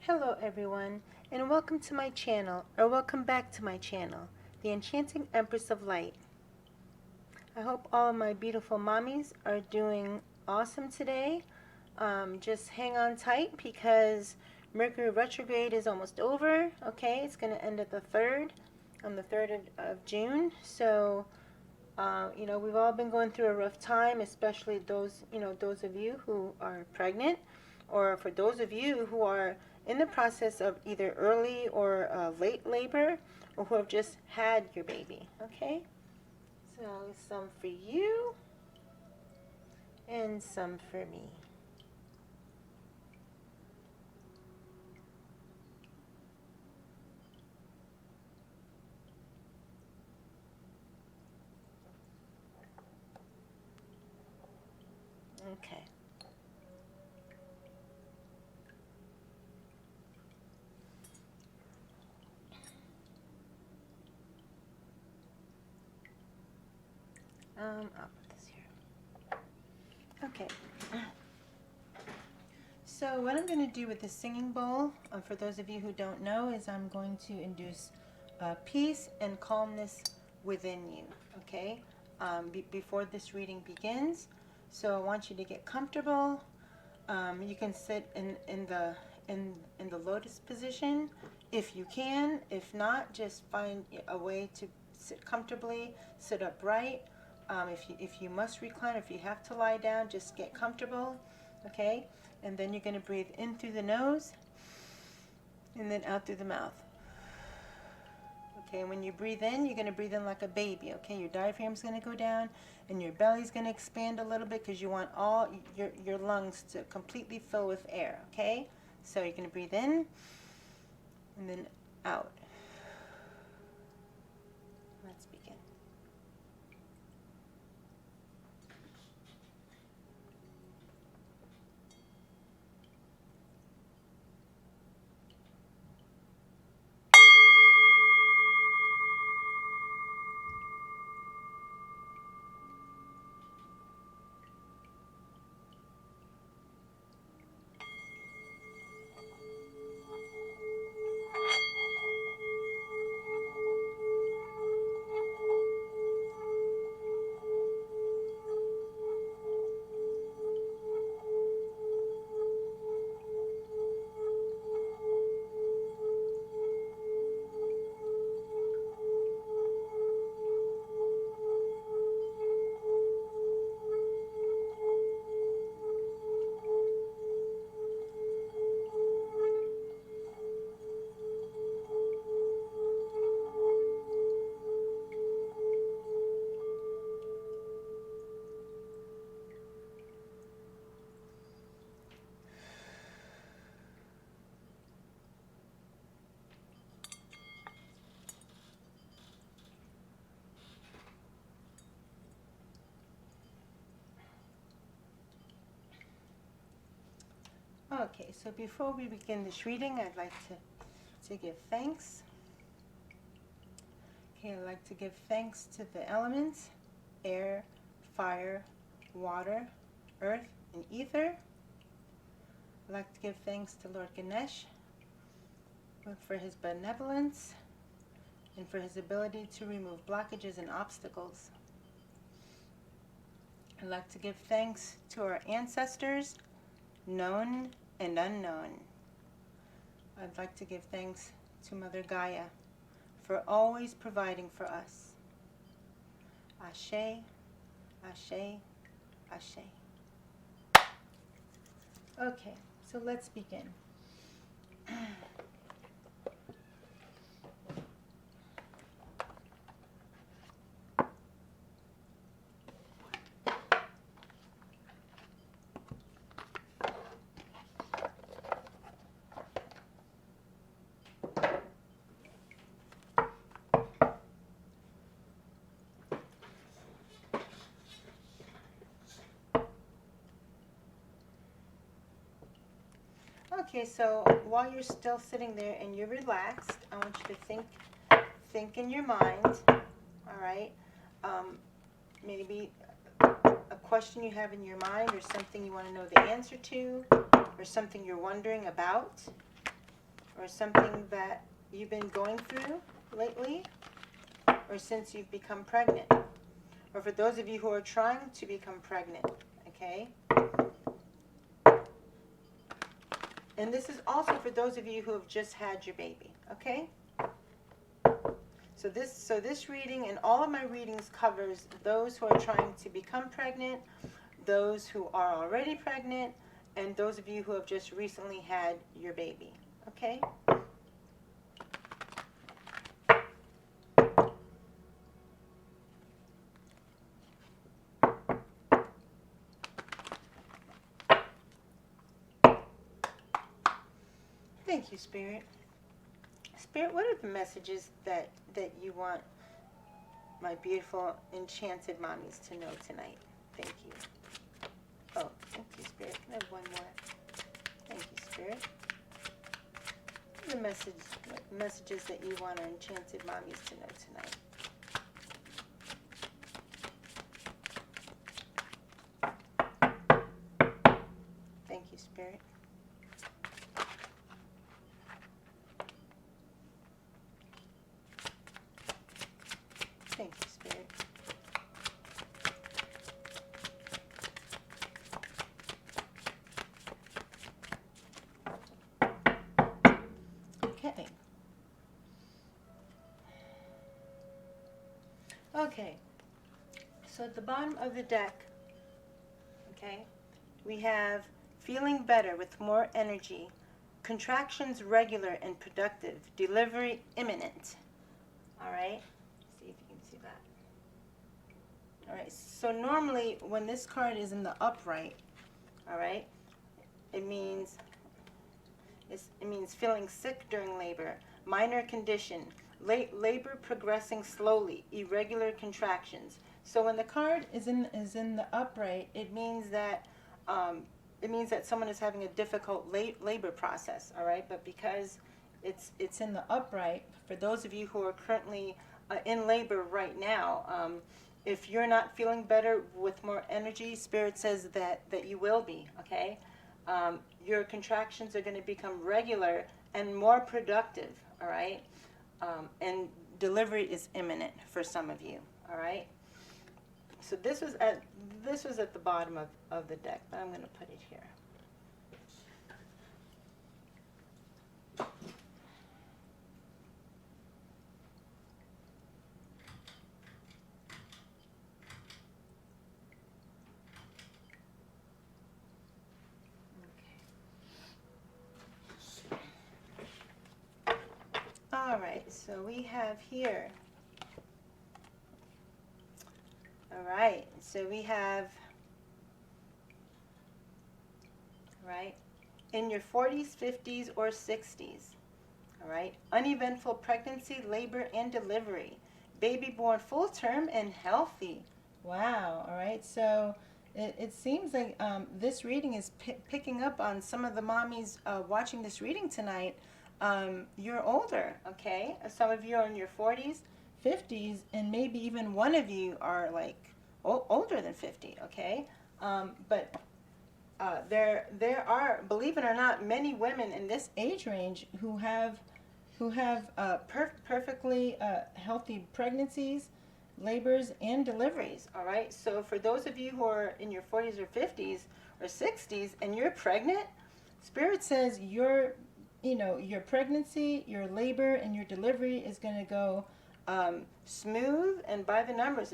Hello everyone, and welcome to my channel, or welcome back to my channel, the Enchanting Empress of Light. I hope all of my beautiful mommies are doing awesome today. Just hang on tight because Mercury retrograde is almost over. Okay, it's going to end at the 3rd, on the 3rd of June. So, we've all been going through a rough time, especially those of you who are pregnant, or for those of you who are in the process of either early or late labor, or who have just had your baby. Okay, so some for you and some for me. Okay. I'll put this here. Okay. So what I'm going to do with the singing bowl, for those of you who don't know, is I'm going to induce peace and calmness within you. Okay. Before this reading begins, so I want you to get comfortable. You can sit in the lotus position if you can. If not, just find a way to sit comfortably, sit upright. If you must recline, if you have to lie down, just get comfortable. Okay, and then you're going to breathe in through the nose and then out through the mouth. Okay, and when you breathe in, you're going to breathe in like a baby. Okay, your diaphragm's going to go down and your belly's going to expand a little bit because you want all your lungs to completely fill with air. Okay, so you're going to breathe in and then out. Let's begin. Okay, so before we begin this reading, I'd like to give thanks. Okay, I'd like to give thanks to the elements: air, fire, water, earth, and ether. I'd like to give thanks to Lord Ganesh for his benevolence and for his ability to remove blockages and obstacles. I'd like to give thanks to our ancestors, known and unknown. I'd like to give thanks to Mother Gaia for always providing for us. Ashe, Ashe, Ashe. Okay, so let's begin. Okay, so while you're still sitting there and you're relaxed, I want you to think in your mind, all right? Maybe a question you have in your mind, or something you want to know the answer to, or something you're wondering about, or something that you've been going through lately, or since you've become pregnant, or for those of you who are trying to become pregnant, okay? And this is also for those of you who have just had your baby, okay? So this reading and all of my readings covers those who are trying to become pregnant, those who are already pregnant, and those of you who have just recently had your baby, okay? Thank you, Spirit. Spirit, what are the messages that you want my beautiful enchanted mommies to know tonight? Thank you. Oh, thank you, Spirit. Can I have one more? Thank you, Spirit. What are the messages that you want our enchanted mommies to know tonight? Thank you, Spirit. Thank you, Spirit. Okay. Okay. So at the bottom of the deck, okay, we have feeling better with more energy, contractions regular and productive, delivery imminent. All right. See if you can see that. All right. So normally when this card is in the upright, all right, it means feeling sick during labor, minor condition, labor progressing slowly, irregular contractions. So when the card is in the upright, it means that someone is having a difficult labor process. All right, but because it's in the upright, for those of you who are currently in labor right now, if you're not feeling better with more energy, Spirit says that you will be. Okay. Your contractions are going to become regular and more productive, all right? And delivery is imminent for some of you, all right? So this was at the bottom of the deck, but I'm going to put it here. All right, so we have here. All right, so we have, right, in your 40s, 50s, or 60s, all right, uneventful pregnancy, labor, and delivery, baby born full term and healthy. Wow, all right, so it seems like this reading is picking up on some of the mommies watching this reading tonight. You're older, okay? Some of you are in your 40s, 50s, and maybe even one of you are like older than 50, okay? But there are, believe it or not, many women in this age range who have perfectly healthy pregnancies, labors, and deliveries, all right? So for those of you who are in your 40s or 50s or 60s and you're pregnant, Spirit says your pregnancy, your labor, and your delivery is going to go smooth and by the numbers.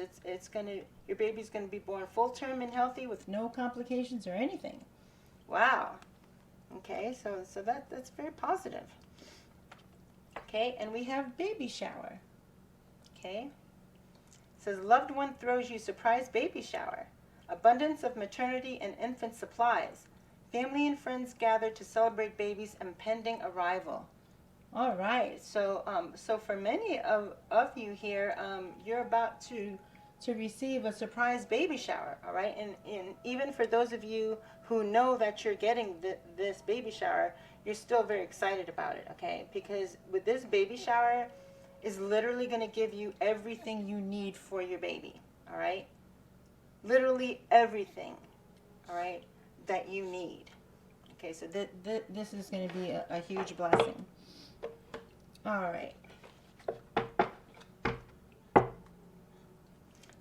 Your baby's going to be born full term and healthy with no complications or anything. Wow. Okay, so that's very positive. Okay, and we have baby shower. Okay. It says loved one throws you surprise baby shower. Abundance of maternity and infant supplies. Family and friends gather to celebrate baby's impending arrival. All right, so for many of you here, you're about to receive a surprise baby shower, all right? And even for those of you who know that you're getting this baby shower, you're still very excited about it, okay? Because with this baby shower is literally going to give you everything you need for your baby, all right? Literally everything, all right, that you need. Okay, so this is going to be a huge blessing. All right.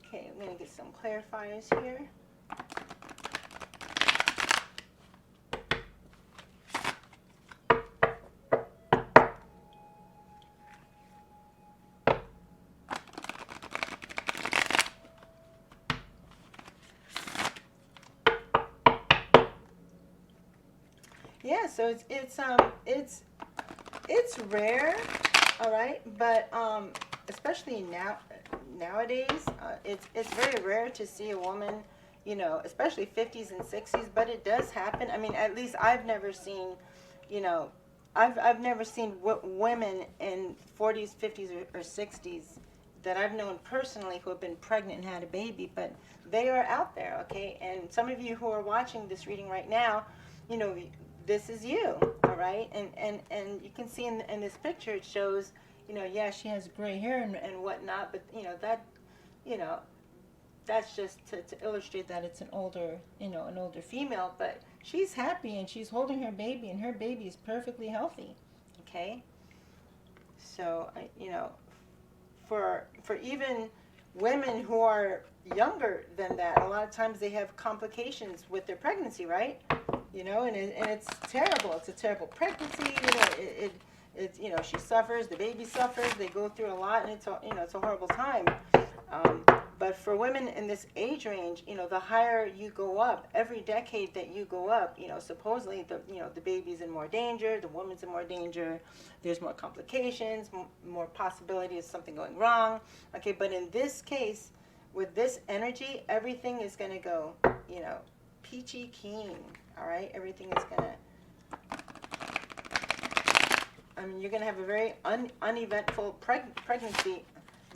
Okay, I'm going to get some clarifiers here. Yeah, so it's rare, all right, but especially nowadays, it's very rare to see a woman, you know, especially 50s and 60s, but it does happen. I mean, at least I've never seen, you know, I've never seen women in 40s, 50s, or 60s that I've known personally who have been pregnant and had a baby, but they are out there, okay? And some of you who are watching this reading right now, you know, this is you, all right? And you can see in this picture, it shows, you know, yeah, she has gray hair and whatnot, but, you know, that's just to illustrate that it's an older, you know, an older female, but she's happy and she's holding her baby and her baby is perfectly healthy, okay? So, you know, for even women who are younger than that, a lot of times they have complications with their pregnancy, right? You know, and it's terrible. It's a terrible pregnancy. You know, it you know, she suffers, the baby suffers. They go through a lot, and it's a, you know, it's a horrible time. But for women in this age range, you know, the higher you go up, every decade that you go up, you know, supposedly the baby's in more danger, the woman's in more danger. There's more complications, more possibility of something going wrong. Okay, but in this case, with this energy, everything is going to go, you know, peachy keen. All right, everything is going to. I mean, you're going to have a very uneventful pregnancy,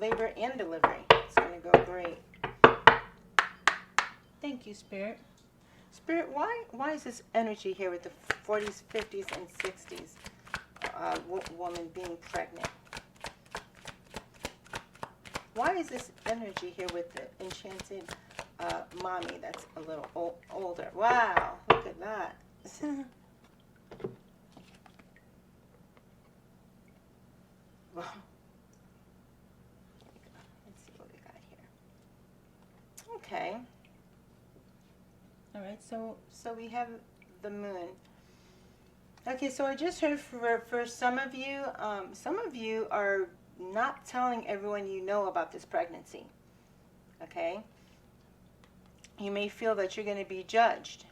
labor, and delivery. It's going to go great. Thank you, Spirit. Spirit, why is this energy here with the 40s, 50s, and 60s woman being pregnant? Why is this energy here with the enchanted mommy that's a little older? Wow, look at that. Wow. Let's see what we got here. Okay. All right, so we have the moon. Okay, so I just heard for some of you are not telling everyone you know about this pregnancy. Okay? You may feel that you're going to be judged,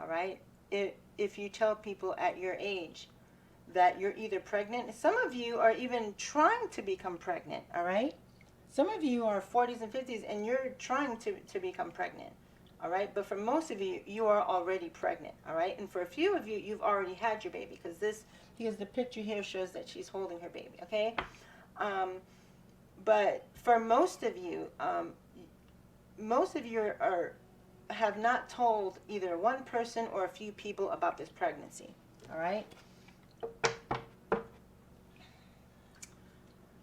all right? If you tell people at your age that you're either pregnant. Some of you are even trying to become pregnant, all right? Some of you are 40s and 50s and you're trying to become pregnant, all right? But for most of you, you are already pregnant, all right? And for a few of you, you've already had your baby because the picture here shows that she's holding her baby, okay? But for most of you have not told either one person or a few people about this pregnancy, all right?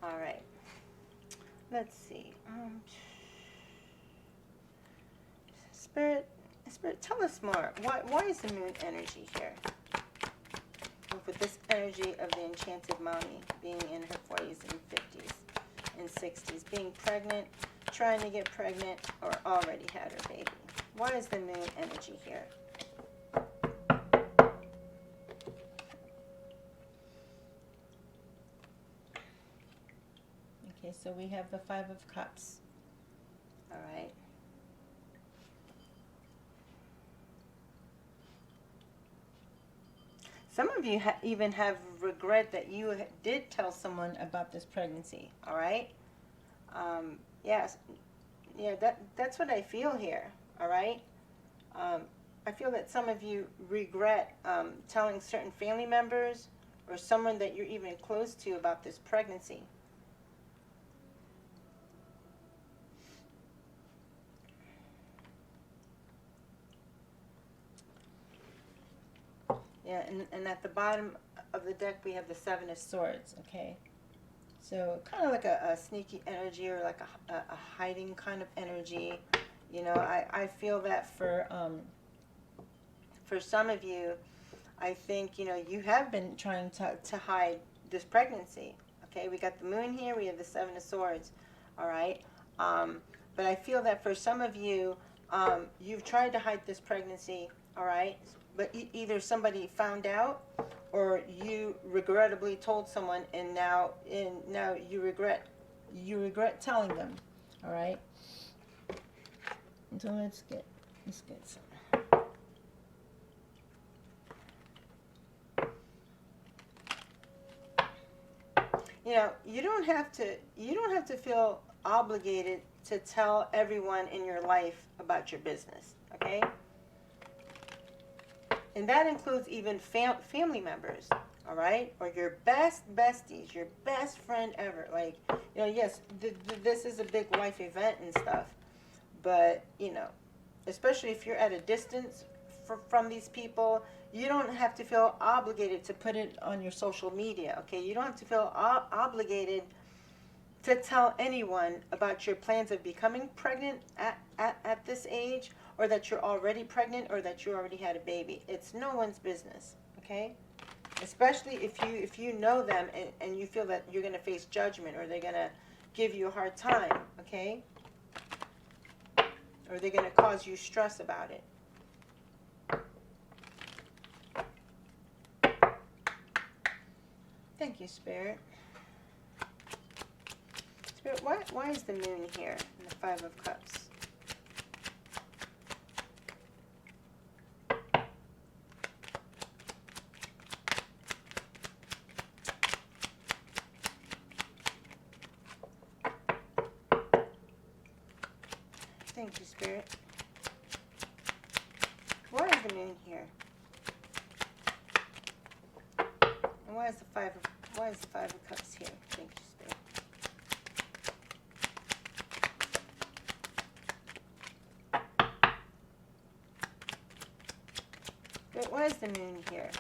All right. Let's see. Spirit, tell us more. Why is the moon energy here? With this energy of the enchanted mommy being in her 40s and 50s and 60s, being pregnant, trying to get pregnant, or already had her baby. Why is the moon energy here? Okay, so we have the Five of Cups. All right. Some of you even have regret that you did tell someone about this pregnancy. All right. Yes. Yeah. That's what I feel here. All right. I feel that some of you regret telling certain family members or someone that you're even close to about this pregnancy. Yeah, and at the bottom of the deck we have the Seven of Swords, okay? So kind of like a sneaky energy, or like a hiding kind of energy. You know, I feel that for some of you, I think, you know, you have been trying to hide this pregnancy. Okay, we got the Moon here, we have the Seven of Swords, all right? But I feel that for some of you, you've tried to hide this pregnancy, all right? But either somebody found out, or you regrettably told someone, and now you regret telling them, all right? So let's get some. You know, you don't have to feel obligated to tell everyone in your life about your business, okay? And that includes even family members, all right? Or your besties, your best friend ever. Like, you know, yes, this is a big life event and stuff, but, you know, especially if you're at a distance from these people, you don't have to feel obligated to put it on your social media, okay? You don't have to feel obligated to tell anyone about your plans of becoming pregnant at this age, or that you're already pregnant, or that you already had a baby. It's no one's business, okay? Especially if you know them, and you feel that you're going to face judgment, or they're going to give you a hard time, okay? Or they're going to cause you stress about it. Thank you, Spirit. Spirit, why is the Moon here in the Five of Cups? Thank you, Spirit. Why is the Moon here? And why is the Five of Cups here? Thank you, Spirit. But why is the Moon here?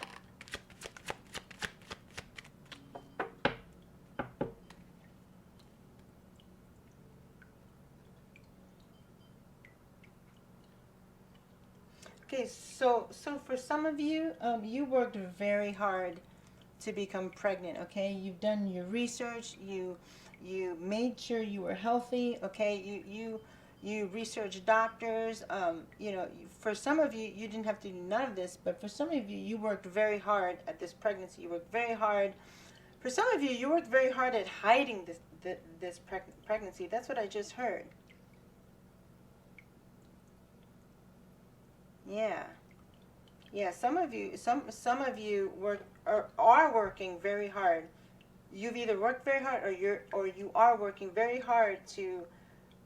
Okay, so for some of you, you worked very hard to become pregnant. Okay, you've done your research. You made sure you were healthy. Okay, you researched doctors. You know, for some of you, you didn't have to do none of this, but for some of you, you worked very hard at this pregnancy. You worked very hard. For some of you, you worked very hard at hiding this pregnancy. That's what I just heard. Yeah. Yeah, some of you are working very hard. You've either worked very hard, or you are working very hard to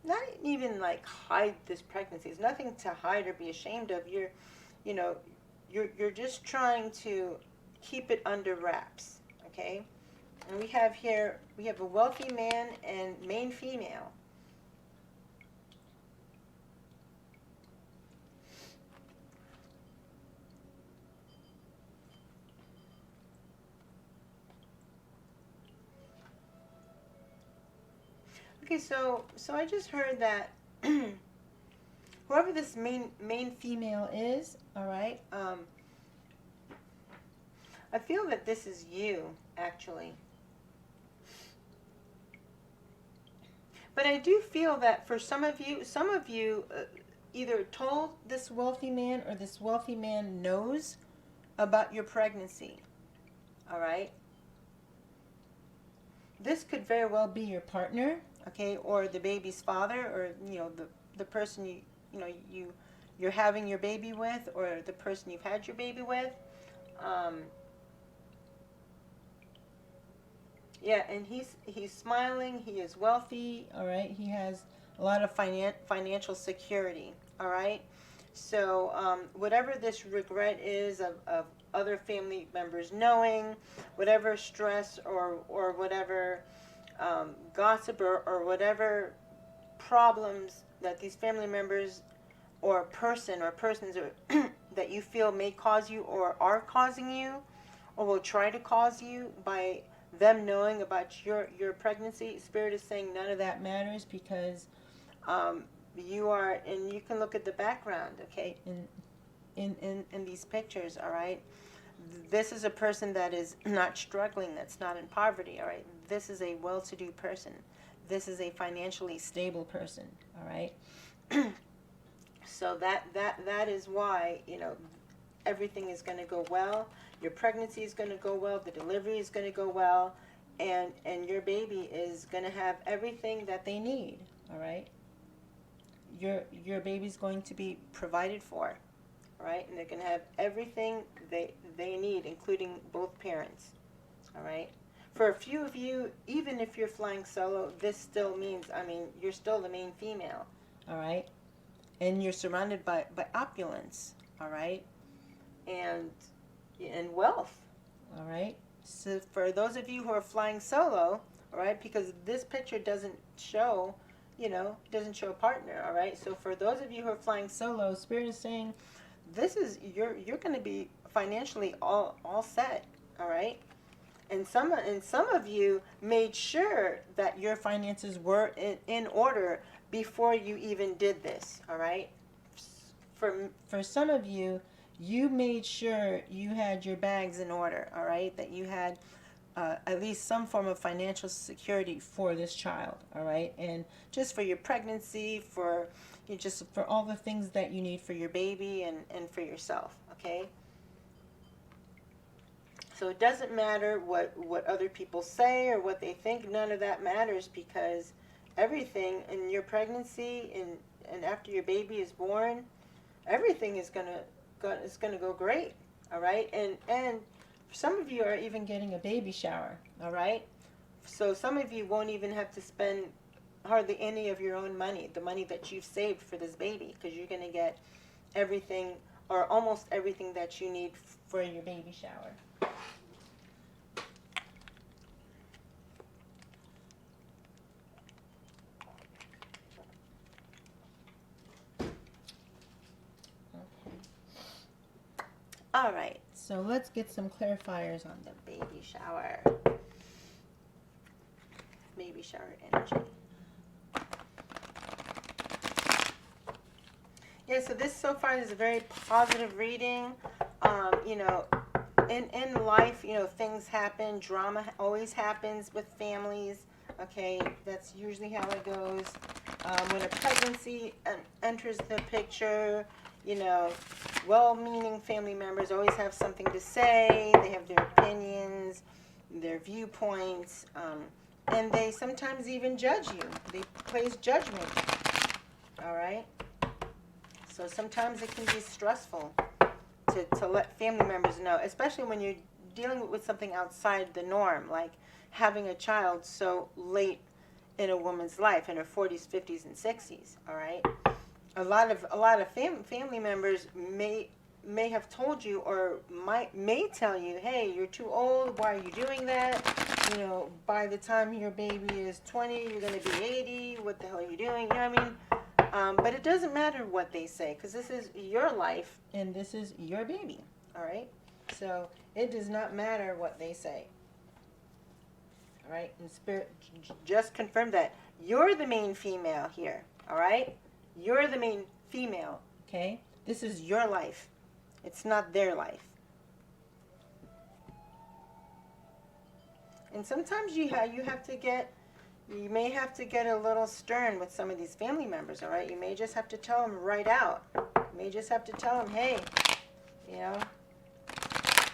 not even like hide this pregnancy. It's nothing to hide or be ashamed of. You're just trying to keep it under wraps, okay? And we have a wealthy man and main female. Okay, so I just heard that whoever this main female is, all right, I feel that this is you, actually. But I do feel that for some of you either told this wealthy man, or this wealthy man knows about your pregnancy, all right? This could very well be your partner, okay, or the baby's father, or, you know, the person you're having your baby with, or the person you've had your baby with. Yeah, and he's smiling. He is wealthy. All right, he has a lot of financial security. All right, so whatever this regret is of other family members knowing, whatever stress or whatever gossip or whatever problems that these family members or persons are that you feel may cause you or are causing you or will try to cause you by them knowing about your pregnancy. Spirit is saying none of that matters, because you are, and you can look at the background, okay, in these pictures, all right? This is a person that is not struggling, that's not in poverty, all right? This is a well-to-do person. This is a financially stable person, all right? So that is why, you know, everything is going to go well. Your pregnancy is going to go well. The delivery is going to go well. And your baby is going to have everything that they need, all right? Your baby's going to be provided for, all right? And they're going to have everything they need, including both parents, all right? For a few of you, even if you're flying solo, this still means, I mean, you're still the main female, all right? And you're surrounded by opulence, all right? And wealth, all right? So for those of you who are flying solo, all right, because this picture doesn't show, you know, doesn't show a partner, all right? So for those of you who are flying solo, Spirit is saying this is, you're going to be financially all set, all right? And some of you made sure that your finances were in order before you even did this, all right? For some of you, you made sure you had your bags in order, all right? That you had at least some form of financial security for this child, all right? And just for your pregnancy, for just for all the things that you need for your baby and for yourself, okay? So it doesn't matter what other people say or what they think. None of that matters, because everything in your pregnancy and after your baby is born, everything is gonna go great, all right? And some of you are even getting a baby shower, all right? So some of you won't even have to spend hardly any of your own money, the money that you've saved for this baby, because you're gonna get everything or almost everything that you need for your baby shower. All right, so let's get some clarifiers on the baby shower. Baby shower energy. Yeah, so this so far is a very positive reading. You know, in life, you know, things happen. Drama always happens with families. Okay, that's usually how it goes. When a pregnancy enters the picture, you know, well-meaning family members always have something to say. They have their opinions, their viewpoints, and they sometimes even judge you. They place judgment, all right? So sometimes it can be stressful to let family members know, especially when you're dealing with something outside the norm, like having a child so late in a woman's life, in her 40s, 50s, and 60s, all right? A lot of family members may have told you or may tell you, hey, you're too old, why are you doing that? You know, by the time your baby is 20, you're going to be 80, what the hell are you doing? You know what I mean? But it doesn't matter what they say, because this is your life and this is your baby, all right? So it does not matter what they say, all right? And Spirit just confirm that you're the main female here, all right? You're the main female, okay? This is your life. It's not their life. And sometimes you may have to get a little stern with some of these family members, all right? You may just have to tell them right out. You may just have to tell them, hey, you know,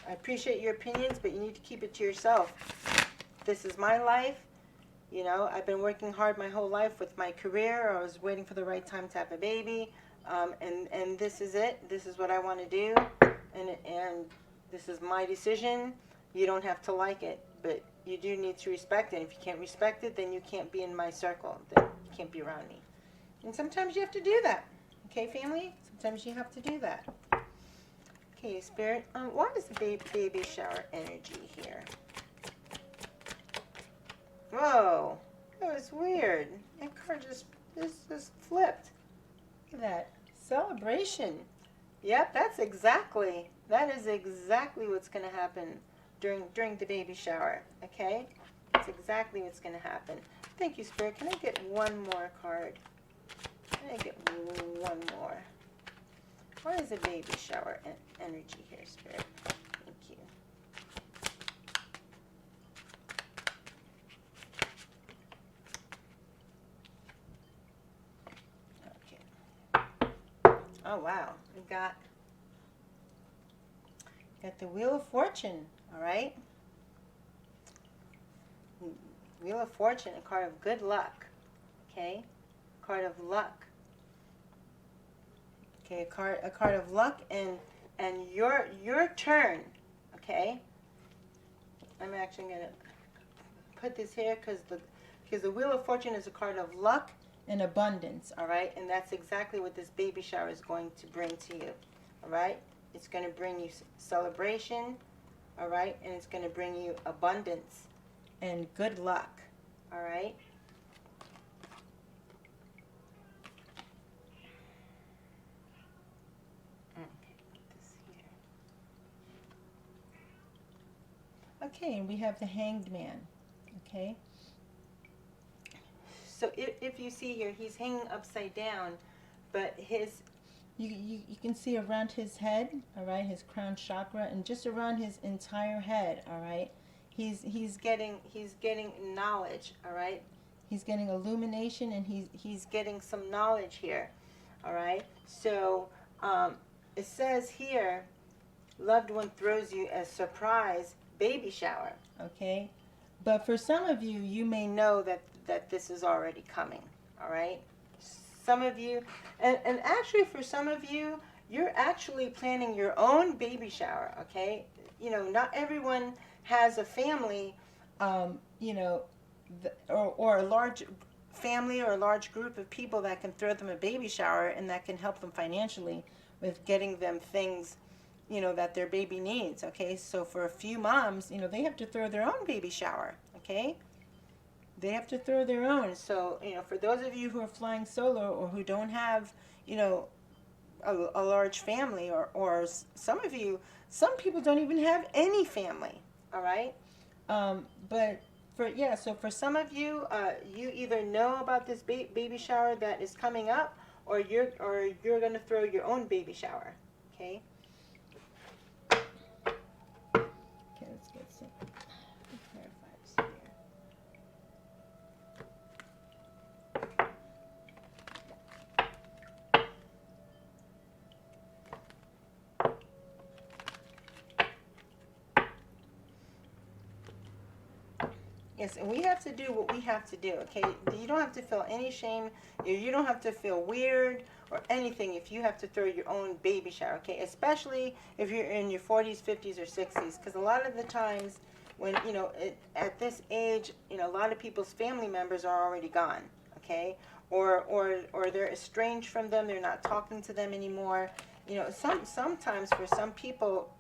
I appreciate your opinions, but you need to keep it to yourself. This is my life. You know, I've been working hard my whole life with my career. I was waiting for the right time to have a baby. And this is it. This is what I want to do. And this is my decision. You don't have to like it, but you do need to respect it. If you can't respect it, then you can't be in my circle. Then you can't be around me. And sometimes you have to do that. Okay, family? Sometimes you have to do that. Okay, Spirit. What is the baby shower energy here? Whoa, that was weird. That card just flipped. Look at that. Celebration. Yep, that is exactly what's going to happen during the baby shower, okay? That's exactly what's going to happen. Thank you, Spirit. Can I get one more card? Can I get one more? What is a baby shower energy here, Spirit? Thank you. Okay. Oh, wow. We got the Wheel of Fortune, all right? Wheel of Fortune, a card of good luck, okay? Card of luck. Okay, a card of luck and your turn, okay? I'm actually going to put this here because the Wheel of Fortune is a card of luck and abundance, all right? And that's exactly what this baby shower is going to bring to you, all right? It's going to bring you celebration, all right? And it's going to bring you abundance and good luck, all right? Okay, and we have the Hanged Man, okay? So if you see here, he's hanging upside down, but you can see around his head, all right, his crown chakra, and just around his entire head, all right? He's getting knowledge, all right? He's getting illumination, and he's getting some knowledge here, all right? So it says here, loved one throws you a surprise baby shower, okay? But for some of you, you may know that this is already coming, all right? Some of you, and actually for some of you, you're actually planning your own baby shower, okay? You know, not everyone has a family, you know, or a large family or a large group of people that can throw them a baby shower and that can help them financially with getting them things, you know, that their baby needs, okay? So for a few moms, you know, they have to throw their own baby shower, okay? They have to throw their own. So, you know, for those of you who are flying solo or who don't have, you know, a large family, or some of you, some people don't even have any family, all right? But so for some of you, you either know about this baby shower that is coming up, or you're going to throw your own baby shower, okay? Let's get some clarifiers here. Yes, and we have to do what we have to do, okay? You don't have to feel any shame. You don't have to feel weird or anything if you have to throw your own baby shower, okay? Especially if you're in your 40s, 50s, or 60s, because a lot of the times when, you know, at this age, you know, a lot of people's family members are already gone, okay? Or they're estranged from them. They're not talking to them anymore. You know, sometimes for some people,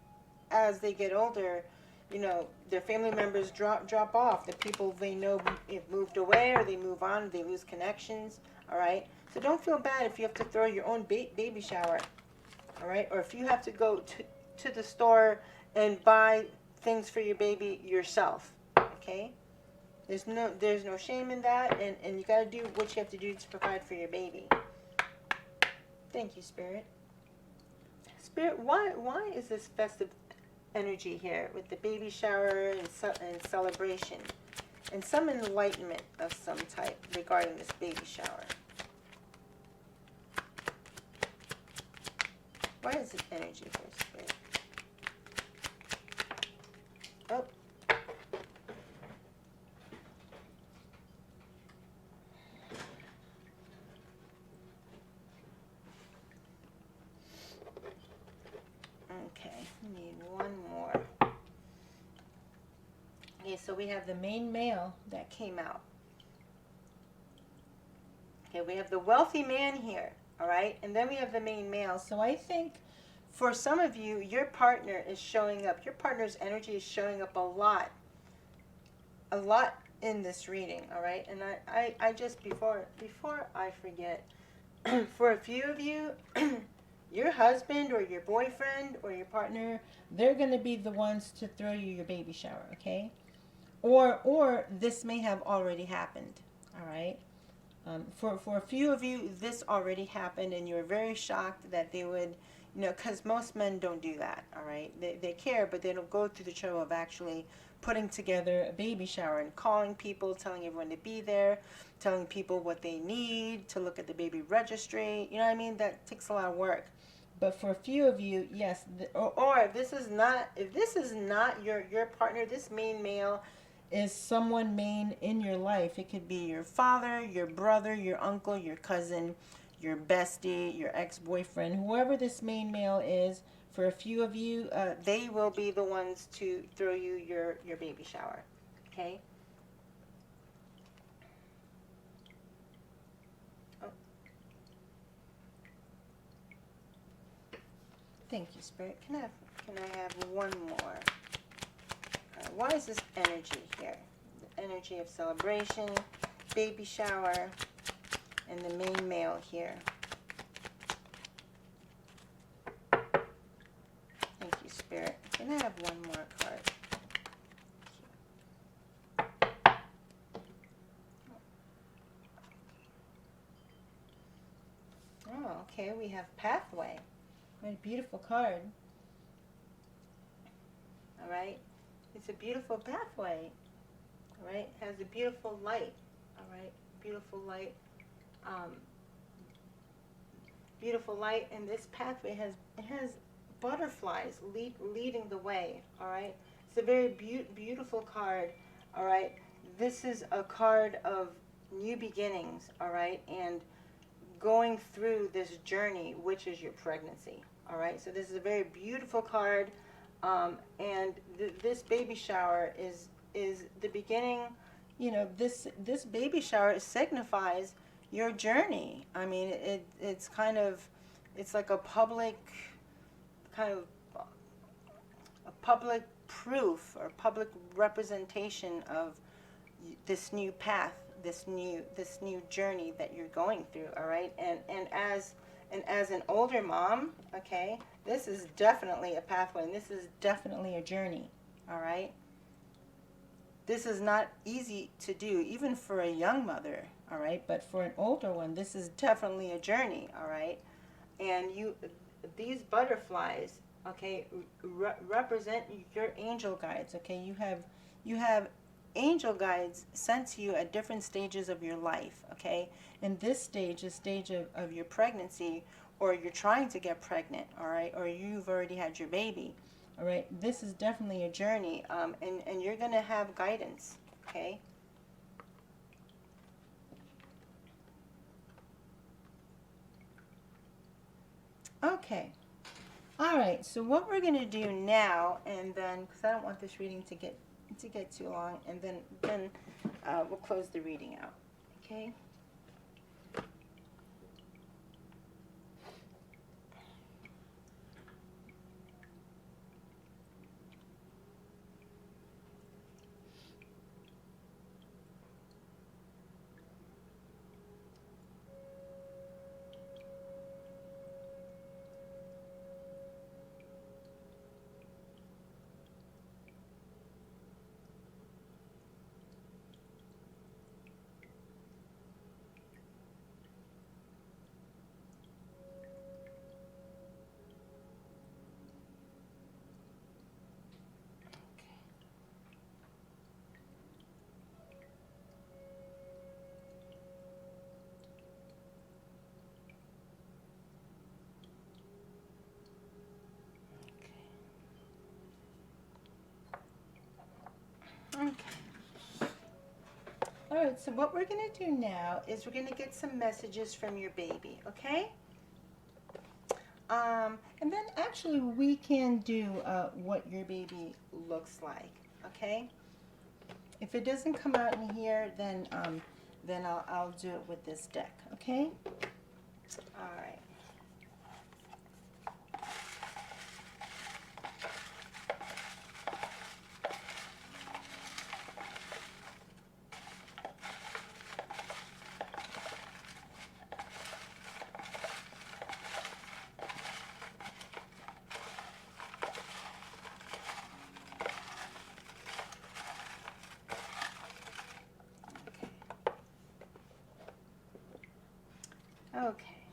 as they get older, you know, their family members drop off. The people they know have moved away, or they move on, they lose connections, all right? So don't feel bad if you have to throw your own baby shower, all right? Or if you have to go to the store and buy things for your baby yourself, okay? There's no shame in that, and you got to do what you have to do to provide for your baby. Thank you, Spirit. Spirit, why is this festive energy here with the baby shower and celebration and some enlightenment of some type regarding this baby shower? Why is this energy here, Spirit? Oh. Okay, we need one more. Okay, so we have the main male that came out. Okay, we have the wealthy man here, all right? And then we have the main male. So I think for some of you, your partner is showing up. Your partner's energy is showing up a lot in this reading, all right? And I just, before I forget, for a few of you, your husband or your boyfriend or your partner, they're going to be the ones to throw you your baby shower, okay? Or this may have already happened, all right? For a few of you, this already happened, and you're very shocked that they would, you know, because most men don't do that, all right? They care, but they don't go through the trouble of actually putting together a baby shower and calling people, telling everyone to be there, telling people what they need to look at the baby registry. You know what I mean? That takes a lot of work. But for a few of you, yes, or if this is not your partner, this main male is someone main in your life. It could be your father, your brother, your uncle, your cousin, your bestie, your ex-boyfriend, whoever this main male is. For a few of you, they will be the ones to throw you your baby shower. Okay? Oh. Thank you, Spirit. Can I have one more? Why is this energy here? The energy of celebration, baby shower, and the main male here. Thank you, Spirit. Can I have one more card? Oh, okay. We have pathway. What a beautiful card. All right. It's a beautiful pathway. All right. It has a beautiful light. All right. Beautiful light. Beautiful light, and this pathway has butterflies leading the way. All right. It's a very beautiful card. All right. This is a card of new beginnings. All right, and going through this journey, which is your pregnancy. All right. So this is a very beautiful card, and this baby shower is the beginning. You know, this baby shower signifies your journey. I mean, it's kind of, it's like a public, kind of a public proof or public representation of this new path, this new journey that you're going through. All right, and as an older mom, okay, this is definitely a pathway, and this is definitely a journey. All right. This is not easy to do, even for a young mother, all right? But for an older one, this is definitely a journey, all right? And these butterflies, okay, represent your angel guides, okay? You have angel guides sent to you at different stages of your life, okay? In this stage, the stage of your pregnancy, or you're trying to get pregnant, all right? Or you've already had your baby. All right, this is definitely a journey, and you're going to have guidance, okay? Okay. All right, so what we're going to do now, and then, because I don't want this reading to get too long, and then we'll close the reading out, okay? Okay. All right, so what we're going to do now is we're going to get some messages from your baby, okay? And then actually we can do what your baby looks like, okay? If it doesn't come out in here, then I'll do it with this deck, okay? All right. Okay.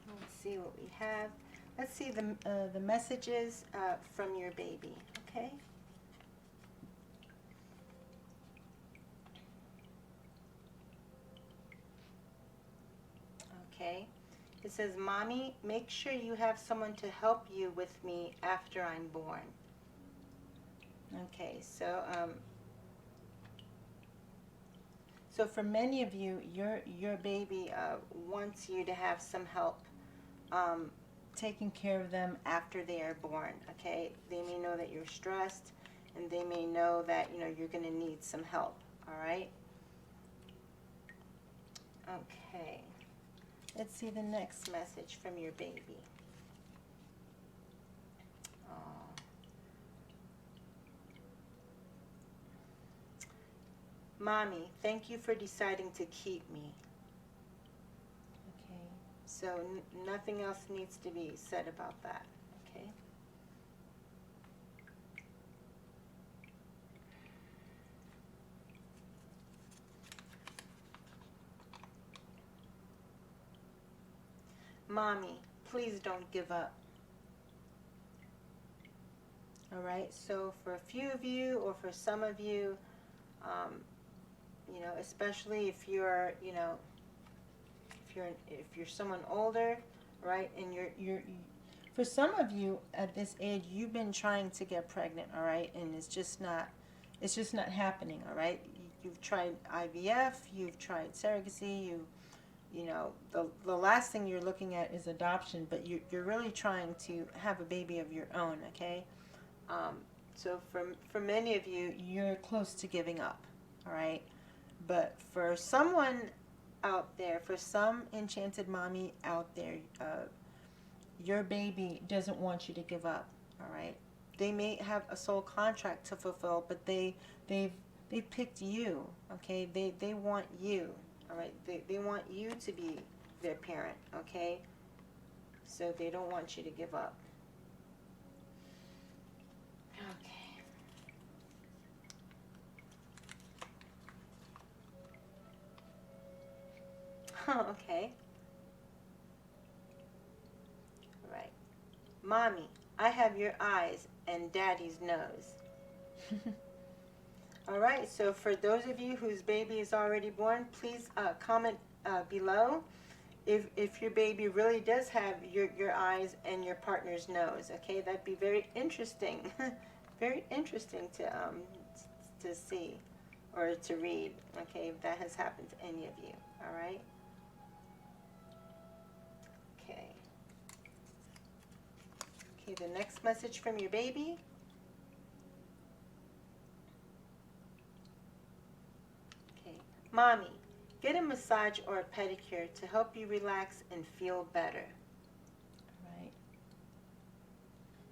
Let's see what we have. Let's see the messages from your baby. Okay. Okay. It says, Mommy, make sure you have someone to help you with me after I'm born. Okay, so for many of you, your baby wants you to have some help taking care of them after they are born. Okay, they may know that you're stressed, and they may know that you're going to need some help. All right. Okay. Let's see the next message from your baby. Oh. Mommy, thank you for deciding to keep me. Okay, so nothing else needs to be said about that. Okay. Mommy, please don't give up. All right, so for a few of you, or for some of you, especially if you're, if you're someone older, right, and for some of you at this age, you've been trying to get pregnant, all right, and it's just not happening, all right. You've tried IVF, you've tried surrogacy, the last thing you're looking at is adoption, but you're really trying to have a baby of your own, okay. So for many of you, you're close to giving up, all right. But for someone out there, for some enchanted mommy out there, your baby doesn't want you to give up, all right. They may have a soul contract to fulfill, but they've picked you, okay. They want you, all right. They want you to be their parent, okay. So they don't want you to give up. Okay. Okay. All right. Mommy, I have your eyes and Daddy's nose. All right, so for those of you whose baby is already born, please comment below if your baby really does have your eyes and your partner's nose. Okay, that'd be very interesting. Very interesting to see or to read. Okay, if that has happened to any of you. All right. Okay. Okay, the next message from your baby. Okay. Mommy, get a massage or a pedicure to help you relax and feel better. Right.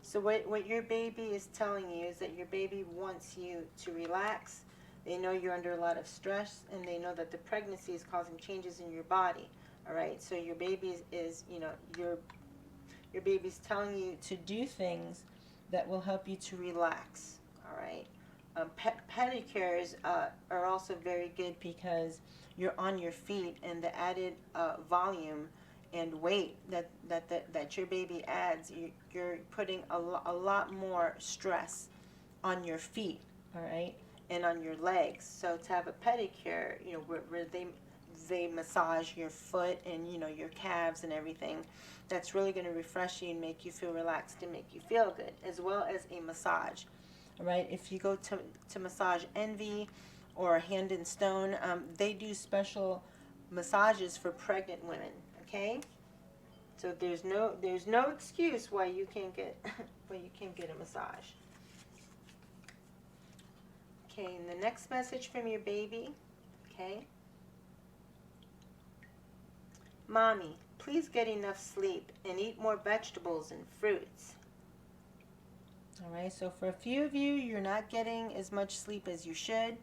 So what your baby is telling you is that your baby wants you to relax. They know you're under a lot of stress, and they know that the pregnancy is causing changes in your body. All right. So your baby is your baby's telling you to do things that will help you to relax. All right. Pedicures are also very good because you're on your feet, and the added volume and weight that your baby adds, you're putting a lot more stress on your feet, all right, and on your legs. So to have a pedicure, where they massage your foot and your calves and everything, that's really going to refresh you and make you feel relaxed and make you feel good, as well as a massage. All right, if you go to Massage Envy or Hand and Stone, they do special massages for pregnant women. Okay, so there's no excuse why you can't get a massage. Okay, and the next message from your baby. Okay, Mommy, please get enough sleep and eat more vegetables and fruits. All right, so for a few of you, you're not getting as much sleep as you should.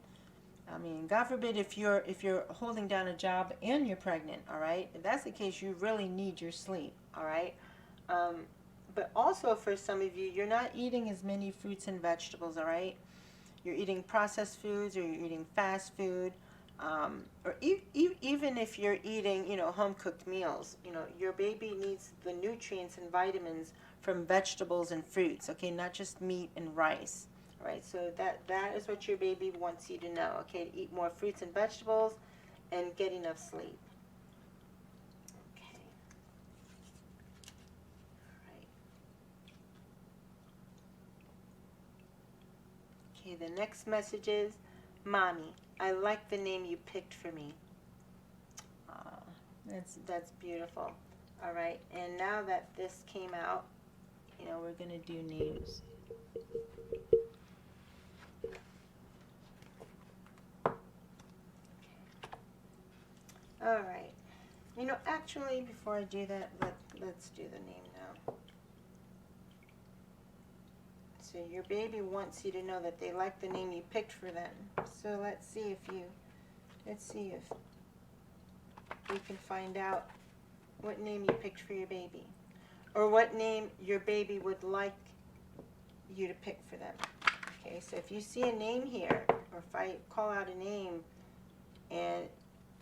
I mean, God forbid if you're holding down a job and you're pregnant, all right? If that's the case, you really need your sleep, all right? But also for some of you, you're not eating as many fruits and vegetables, all right? You're eating processed foods, or you're eating fast food. or even if you're eating, home cooked meals, your baby needs the nutrients and vitamins from vegetables and fruits, okay, not just meat and rice. All right, so that is what your baby wants you to know, okay, to eat more fruits and vegetables and get enough sleep. Okay. All right. Okay, the next message is, Mommy, I like the name you picked for me. That's beautiful. All right, and now that this came out, we're gonna do names. All right. Actually, before I do that, let's do the name now. So your baby wants you to know that they like the name you picked for them. So let's see if we can find out what name you picked for your baby, or what name your baby would like you to pick for them. Okay, so if you see a name here, or if I call out a name and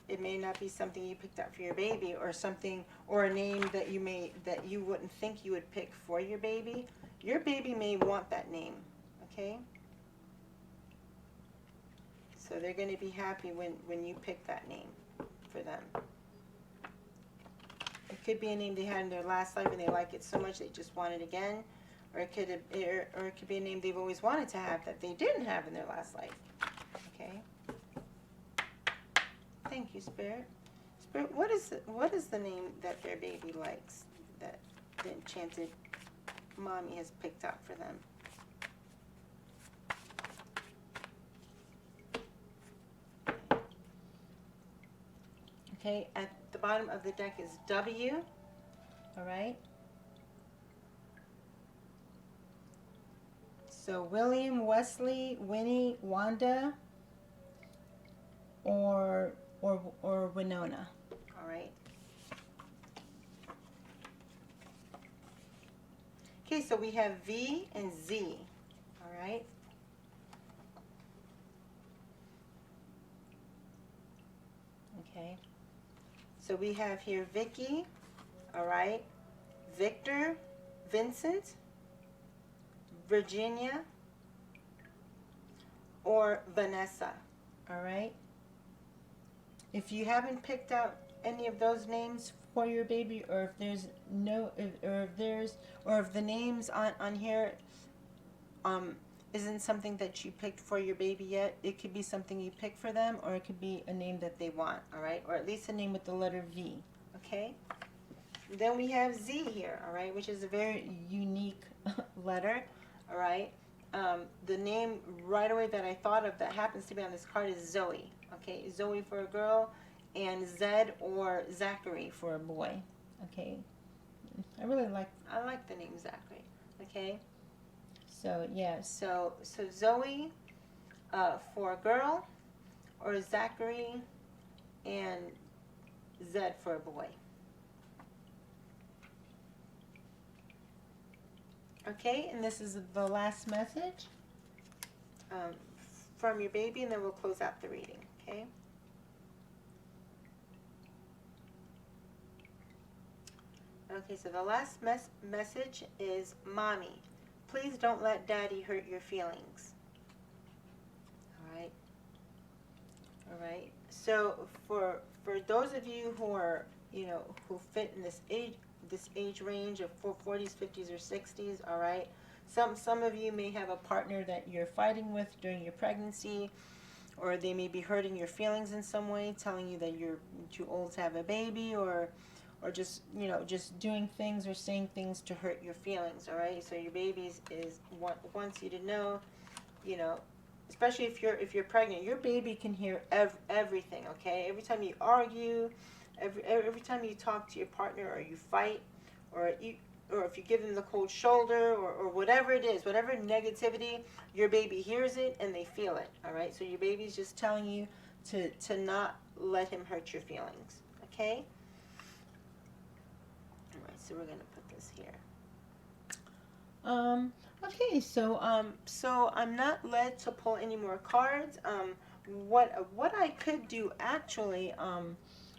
it may not be something you picked out for your baby, or something, or a name that you wouldn't think you would pick for your baby may want that name, okay? So they're going to be happy when you pick that name for them. It could be a name they had in their last life and they like it so much they just want it again, or it could be a name they've always wanted to have that they didn't have in their last life, okay? Thank you, Spirit. Spirit, what is the name that their baby likes, that the Enchanted Mommy has picked out for them? Okay, at the bottom of the deck is W, all right? So William, Wesley, Winnie, Wanda, or Winona, all right? Okay, so we have V and Z, all right? Okay, so we have here Vicky, all right? Victor, Vincent, Virginia, or Vanessa, all right? If you haven't picked out any of those names for your baby, or if there's or if the names on here isn't something that you picked for your baby yet, it could be something you pick for them, or it could be a name that they want, all right? Or at least a name with the letter V, okay? Then we have Z here, all right, which is a very unique letter, all right? The name right away that I thought of that happens to be on this card is Zoe, okay? Zoe for a girl, and Zed or Zachary for a boy, okay? I like the name Zachary, okay? So yeah, so Zoe for a girl, or Zachary and Zed for a boy. Okay, and this is the last message from your baby, and then we'll close out the reading, okay? Okay, so the last message is, Mommy, please don't let Daddy hurt your feelings. All right? All right. So for those of you who are, who fit in this age range of 40s, 50s, or 60s, all right? Some of you may have a partner that you're fighting with during your pregnancy, or they may be hurting your feelings in some way, telling you that you're too old to have a baby, or just, just doing things or saying things to hurt your feelings, all right? So your baby wants you to know, especially if you're pregnant, your baby can hear everything, okay? Every time you argue, every time you talk to your partner, or you fight, or if you give them the cold shoulder, or whatever it is, whatever negativity, your baby hears it and they feel it, all right? So your baby's just telling you to not let him hurt your feelings, okay? All right, so we're going to put this here. Okay, so I'm not led to pull any more cards. what I could do actually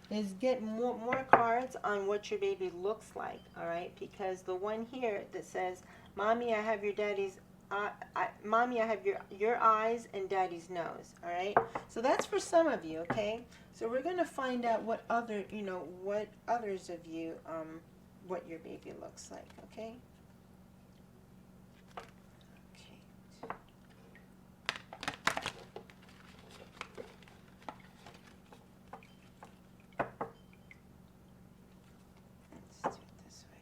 is get more cards on what your baby looks like, all right? Because the one here that says, "Mommy, I have your daddy's Mommy, I have your eyes and daddy's nose," all right? So that's for some of you, okay? So we're going to find out what other, what others of you what your baby looks like, okay? Okay. Let's do it this way.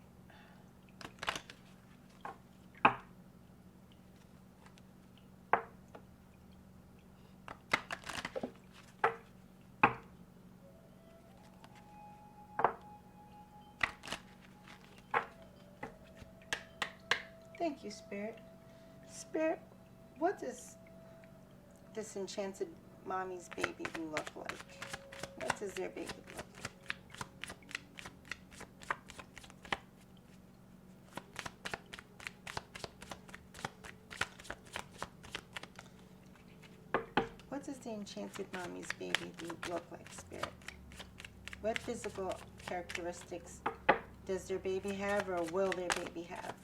Thank you, Spirit. Spirit, what does this enchanted mommy's baby look like? What does their baby look like? What does the enchanted mommy's baby look like, Spirit? What physical characteristics does their baby have, or will their baby have?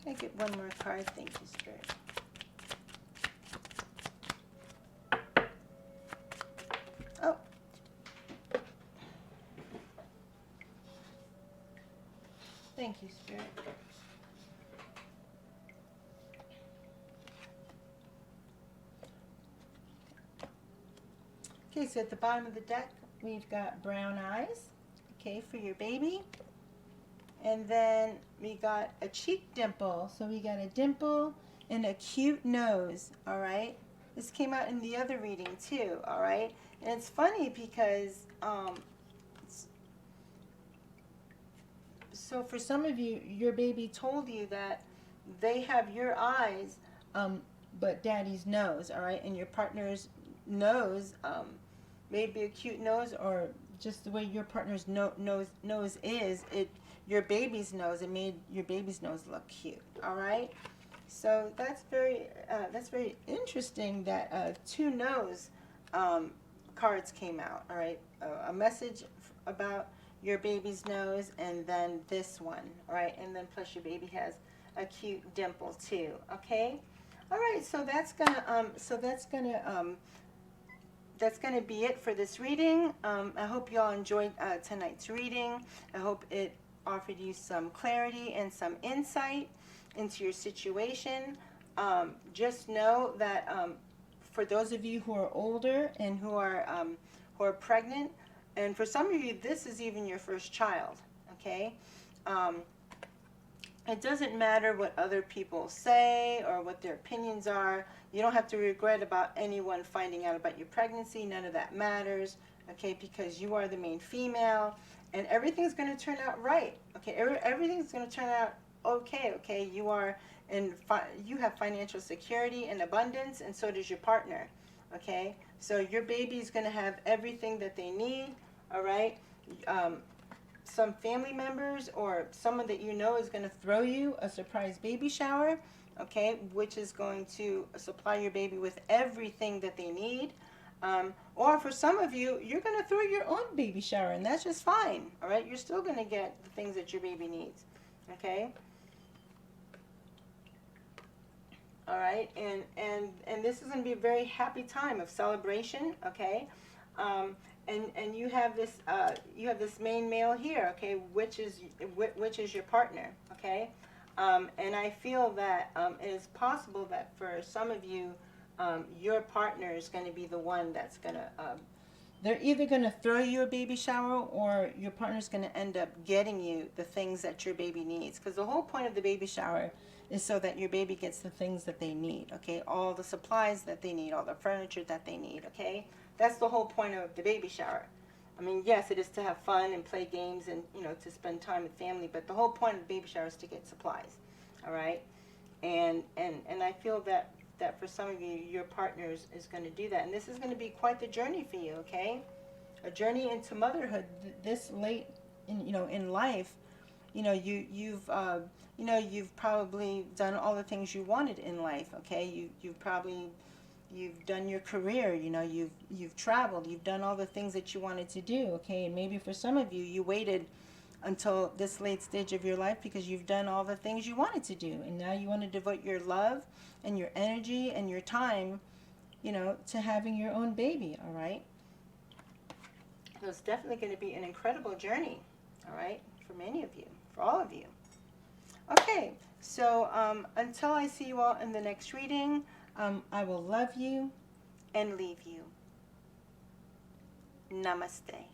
Can I get one more card? Thank you, Spirit. Oh. Thank you, Spirit. Okay, so at the bottom of the deck, we've got brown eyes, okay, for your baby. And then we got a cheek dimple. So we got a dimple and a cute nose, all right? This came out in the other reading too, all right? And it's funny because, so for some of you, your baby told you that they have your eyes, but daddy's nose, all right? And your partner's nose, maybe a cute nose, or just the way your partner's nose is, your baby's nose, it made your baby's nose look cute, all right? So that's very interesting that two nose cards came out, all right? A message about your baby's nose, and then this one, all right? And then plus your baby has a cute dimple too, okay? All right, so that's gonna be it for this reading. I hope you all enjoyed tonight's reading. I hope it offered you some clarity and some insight into your situation. Just know that for those of you who are older and who are pregnant, and for some of you, this is even your first child, okay? It doesn't matter what other people say or what their opinions are. You don't have to regret about anyone finding out about your pregnancy. None of that matters, okay? Because you are the main female, and everything's going to turn out right, okay? Everything's going to turn out okay, okay? You have financial security and abundance, and so does your partner, okay? So your baby's going to have everything that they need, all right? Some family members or someone that you know is going to throw you a surprise baby shower, okay, which is going to supply your baby with everything that they need. Or for some of you, you're going to throw your own baby shower, and that's just fine, all right? You're still going to get the things that your baby needs, okay? All right, and this is going to be a very happy time of celebration, okay? And you have this main male here, okay, which is your partner, okay? And I feel that it is possible that for some of you, your partner is going to be the one that's going to, they're either going to throw you a baby shower, or your partner's going to end up getting you the things that your baby needs. Because the whole point of the baby shower is so that your baby gets the things that they need, okay? All the supplies that they need, all the furniture that they need, okay? That's the whole point of the baby shower. I mean, yes, it is to have fun and play games and, to spend time with family, but the whole point of the baby shower is to get supplies, all right? And I feel that that for some of you, your partners is going to do that. And this is going to be quite the journey for you, okay? A journey into motherhood this late in life. You've probably done all the things you wanted in life, okay? You've done your career, you've traveled, you've done all the things that you wanted to do, okay? And maybe for some of you, you waited until this late stage of your life because you've done all the things you wanted to do, and now you want to devote your love and your energy and your time, to having your own baby, all right? So it's definitely going to be an incredible journey, all right, for many of you, for all of you. Okay, so until I see you all in the next reading, I will love you and leave you. Namaste.